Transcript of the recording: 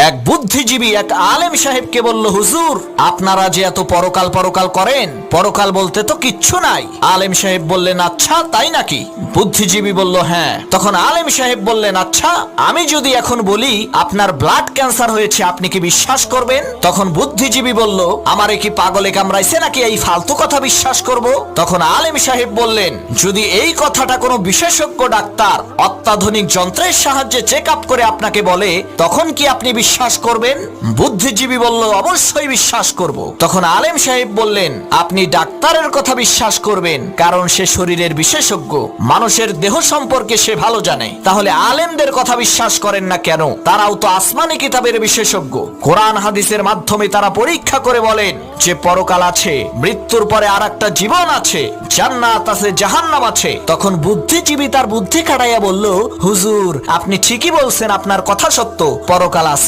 এক বুদ্ধিজীবী এক আলেম সাহেবকে বলল, হুজুর আপনারা যে এত পরকাল পরকাল করেন, পরকাল বলতে তো কিচ্ছু নাই। আলেম সাহেব বললেন, আচ্ছা তাই নাকি? বুদ্ধিজীবী বলল, হ্যাঁ। তখন আলেম সাহেব বললেন, আচ্ছা আমি যদি এখন বলি আপনার ব্লাড ক্যান্সার হয়েছে, আপনি কি বিশ্বাস করবেন? তখন বুদ্ধিজীবী বলল, আমারে কি পাগলে কামড়াইছে নাকি এই ফালতু কথা বিশ্বাস করব? তখন আলেম সাহেব বললেন, যদি এই কথাটা কোনো বিশেষজ্ঞ ডাক্তার অত্যাধুনিক যন্ত্রের সাহায্যে চেক আপ করে আপনাকে বলে, তখন কি আপনি বিশ্বাস করবেন? বুদ্ধিজীবী বলল, অবশ্যই বিশ্বাস করব। তখন আলেম সাহেব বললেন, আপনি ডাক্তারের কথা বিশ্বাস করবেন কারণ সে শরীরের বিশেষজ্ঞ, মানুষের দেহ সম্পর্কে সে ভালো জানে। তাহলে আলেমদের কথা বিশ্বাস করেন না কেন? তারাও তো আসমানি কিতাবের বিশেষজ্ঞ। কোরআন হাদিসের মাধ্যমে তারা পরীক্ষা করে বলেন যে পরকাল আছে, মৃত্যুর পরে আরেকটা জীবন আছে, জান্নাত আছে, জাহান্নাম আছে। তখন বুদ্ধিজীবী তার বুদ্ধি খাটাইয়া বলল, হুজুর আপনি ঠিকই বলছেন, আপনার কথা সত্য, পরকাল আছে।